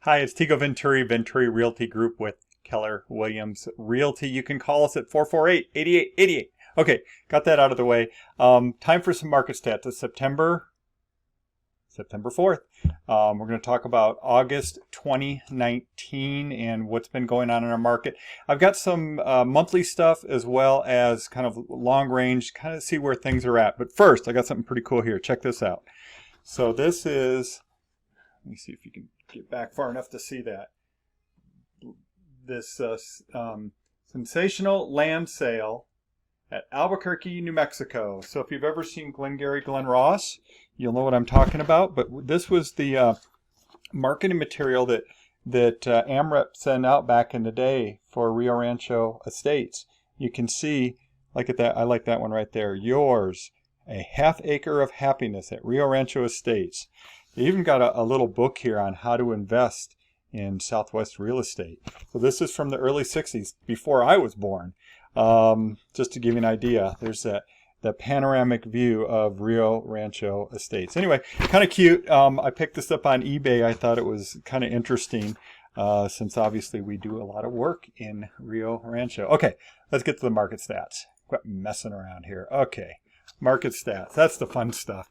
Hi, it's Tego Venturi, Venturi Realty Group with Keller Williams Realty. You can call us at 448-8888. Okay, got that out of the way. Time for some market stats. It's September 4th. We're going to talk about August 2019 and what's been going on in our market. I've got some monthly stuff as well as kind of long range, kind of see where things are at. But first, I got something pretty cool here. Check this out. So this is, let me see if you can get back far enough to see that. This sensational land sale at Albuquerque, New Mexico. So if you've ever seen Glengarry Glen Ross, you'll know what I'm talking about. But this was the marketing material that AMREP sent out back in the day for Rio Rancho Estates. You can see, look at that. I like that one right there. Yours, a half acre of happiness at Rio Rancho Estates. They even got a little book here on how to invest in Southwest real estate. So this is from the early 60s, before I was born. Just to give you an idea, there's the panoramic view of Rio Rancho Estates. Anyway, kind of cute. I picked this up on eBay. I thought it was kind of interesting since obviously we do a lot of work in Rio Rancho. Okay, let's get to the market stats. Quit messing around here. Okay, market stats. That's the fun stuff.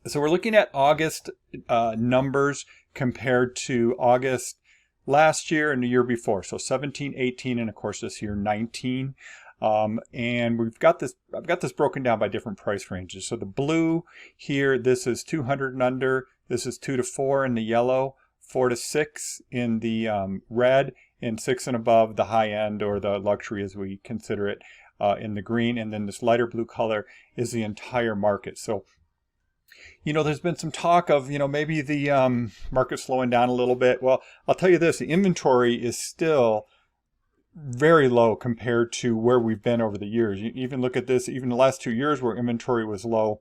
So we're looking at August numbers compared to August last year and the year before. So 17, 18, and of course this year 19. And I've got this broken down by different price ranges. So the blue here, this is 200 and under. This is 2 to 4 in the yellow, 4 to 6 in the red, and 6 and above the high end, or the luxury as we consider it, in the green. And then this lighter blue color is the entire market. So there's been some talk of, maybe the market slowing down a little bit. Well, I'll tell you this, the inventory is still very low compared to where we've been over the years. You even look at this, even the last 2 years where inventory was low,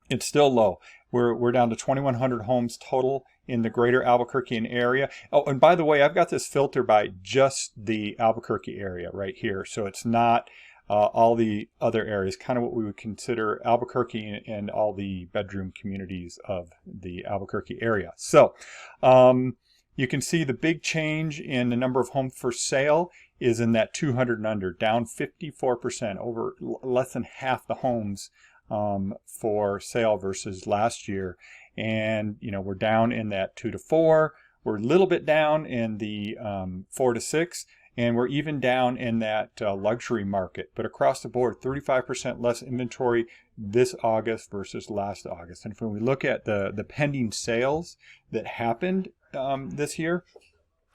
it's still low. We're down to 2,100 homes total in the greater Albuquerque area. Oh, and by the way, I've got this filter by just the Albuquerque area right here. So it's not all the other areas, kind of what we would consider Albuquerque and all the bedroom communities of the Albuquerque area. So you can see the big change in the number of homes for sale is in that 200 and under, down 54%, over less than half the homes for sale versus last year. And we're down in that 2 to 4. We're a little bit down in the 4 to 6. And we're even down in that luxury market. But across the board, 35% less inventory this August versus last August. And when we look at the pending sales that happened this year,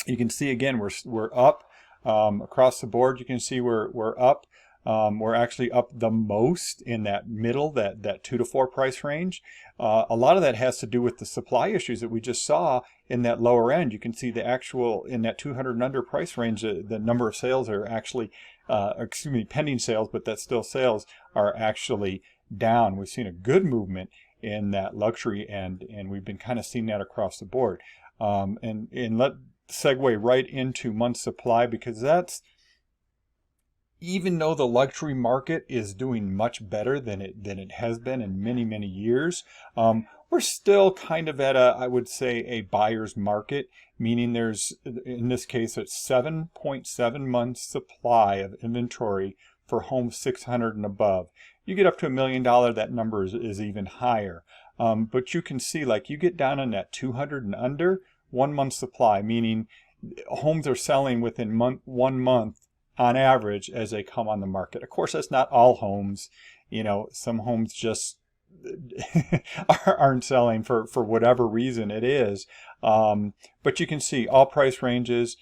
you can see again we're up across the board. You can see we're up. We're actually up the most in that middle, that 2 to 4 price range. A lot of that has to do with the supply issues that we just saw in that lower end. You can see the actual, in that 200 and under price range, the number of sales are actually, pending sales, but that's still sales, are actually down. We've seen a good movement in that luxury end, and we've been kind of seeing that across the board. And let segue right into month supply, because that's, even though the luxury market is doing much better than it has been in many, many years, we're still kind of at I would say, a buyer's market, meaning there's, in this case, it's 7.7 months supply of inventory for homes 600 and above. You get up to $1 million, that number is even higher. But you can see, like, you get down on that 200 and under, 1 month supply, meaning homes are selling within 1 month on average as they come on the market. Of course, that's not all homes. Some homes just aren't selling for whatever reason it is. But you can see all price ranges,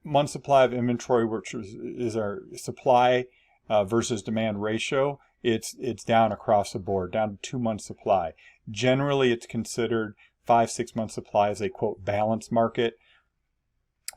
month supply of inventory, which is our supply versus demand ratio. It's down across the board, down to 2 months supply. Generally, it's considered 5-6 month supply as a quote balanced market.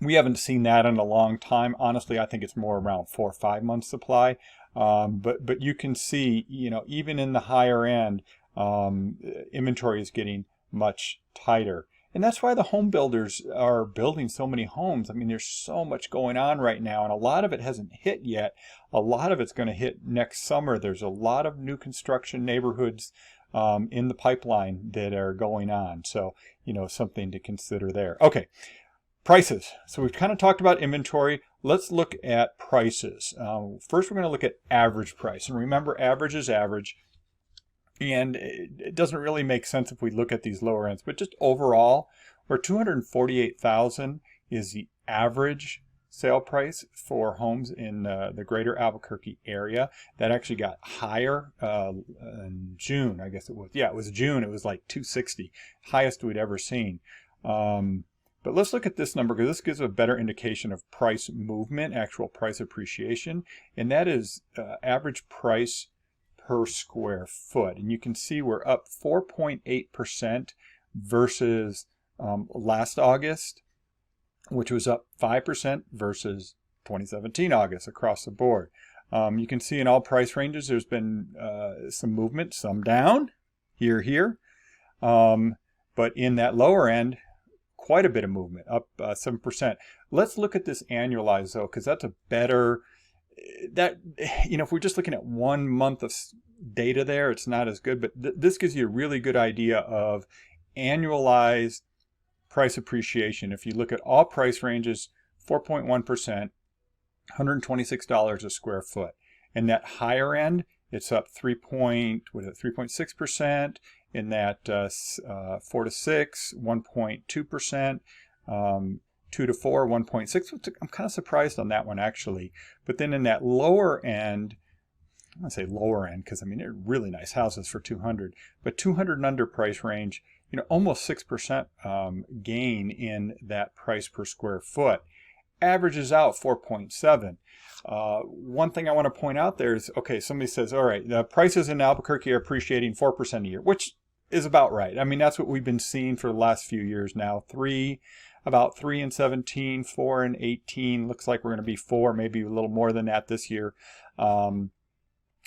We haven't seen that in a long time. Honestly, I think it's more around 4 or 5 months supply. But you can see, even in the higher end, inventory is getting much tighter. And that's why the home builders are building so many homes. I mean, there's so much going on right now, and a lot of it hasn't hit yet. A lot of it's going to hit next summer. There's a lot of new construction neighborhoods in the pipeline that are going on. So, something to consider there. Okay, prices. So we've kind of talked about inventory. Let's look at prices. First, we're going to look at average price. And remember, average is average. And it doesn't really make sense if we look at these lower ends. But just overall, where $248,000 is the average sale price for homes in the greater Albuquerque area. That actually got higher in June, I guess it was. Yeah, it was June. It was like $260, highest we'd ever seen. But let's look at this number because this gives a better indication of price movement, actual price appreciation, and that is average price per square foot. And you can see we're up 4.8% versus last August, which was up 5% versus 2017 August across the board. You can see in all price ranges there's been some movement, some down, here. But in that lower end, quite a bit of movement, up 7%. Let's look at this annualized though, because that's a better, if we're just looking at 1 month of data there, it's not as good, but this gives you a really good idea of annualized price appreciation. If you look at all price ranges, 4.1%, $126 a square foot. And that higher end, it's up 3.6%. In that 4 to 6, 1.2%. 2 to 4, 1.6. I'm kind of surprised on that one actually. But then in that lower end, I'm going to say lower end because I mean they're really nice houses for 200, but 200 and under price range, almost 6% gain in that price per square foot. Averages out 4.7. One thing I want to point out there is, okay, somebody says, all right, the prices in Albuquerque are appreciating 4% a year, which is about right. I mean, that's what we've been seeing for the last few years now. About 3 in 17, 4 in 18. Looks like we're going to be 4, maybe a little more than that this year.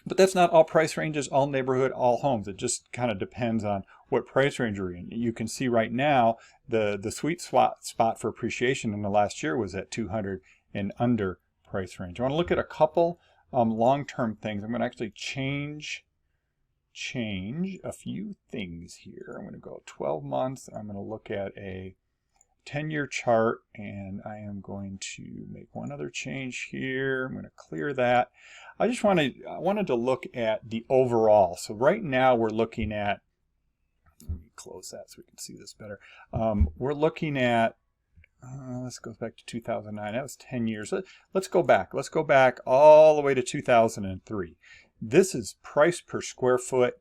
But that's not all price ranges, all neighborhood, all homes. It just kind of depends on what price range you're in. You can see right now the sweet spot for appreciation in the last year was at 200 and under price range. I want to look at a couple long-term things. I'm going to actually change a few things here. I'm going to go 12 months. I'm going to look at a 10-year chart, and I am going to make one other change here. I'm going to clear that. I wanted to look at the overall. So right now we're looking at, let me close that so we can see this better. We're looking at, let's go back to 2009. That was 10 years. Let's go back. Let's go back all the way to 2003. This is price per square foot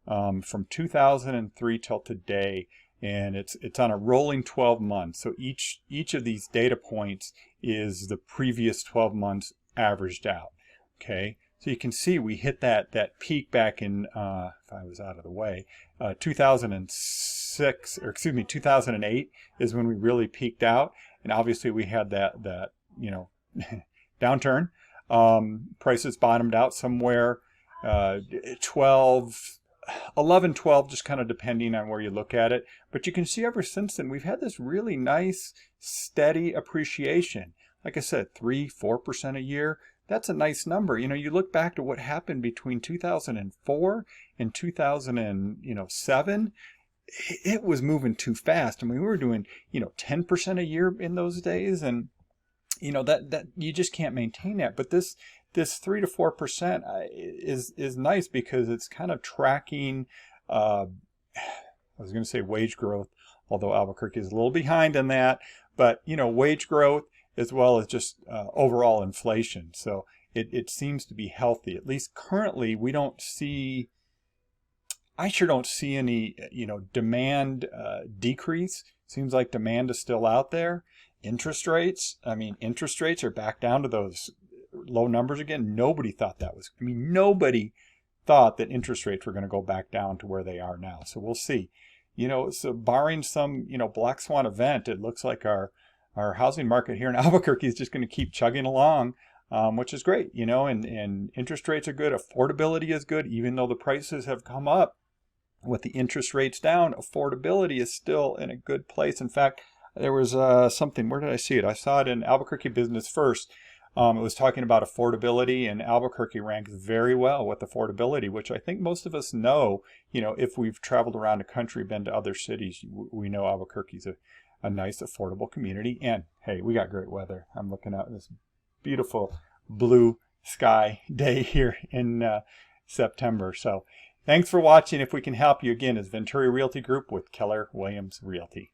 from 2003 till today. And it's on a rolling 12 months. So each of these data points is the previous 12 months averaged out. Okay, so you can see we hit that peak back in, if I was out of the way, 2008 is when we really peaked out. And obviously we had that downturn. Prices bottomed out somewhere 11, 12, just kind of depending on where you look at it. But you can see ever since then, we've had this really nice, steady appreciation. Like I said, 3-4% a year. That's a nice number. You look back to what happened between 2004 and 2007, it was moving too fast. I mean, we were doing, 10% a year in those days. And, that you just can't maintain that. But this 3 to 4% is nice because it's kind of tracking, I was going to say wage growth, although Albuquerque is a little behind in that, but wage growth as well as just overall inflation. So it seems to be healthy. At least currently we don't see, I sure don't see any, demand decrease. Seems like demand is still out there. Interest rates are back down to those low numbers again. Nobody thought nobody thought that interest rates were going to go back down to where they are now. So we'll see. So barring some, black swan event, it looks like our housing market here in Albuquerque is just going to keep chugging along, which is great, and interest rates are good. Affordability is good, even though the prices have come up. With the interest rates down, affordability is still in a good place. In fact, there was something, where did I see it? I saw it in Albuquerque Business First. It was talking about affordability, and Albuquerque ranks very well with affordability, which I think most of us know. You know, if we've traveled around the country, been to other cities, we know Albuquerque's a nice, affordable community. And hey, we got great weather. I'm looking out this beautiful blue sky day here in September. So thanks for watching. If we can help you, again, is Venturi Realty Group with Keller Williams Realty.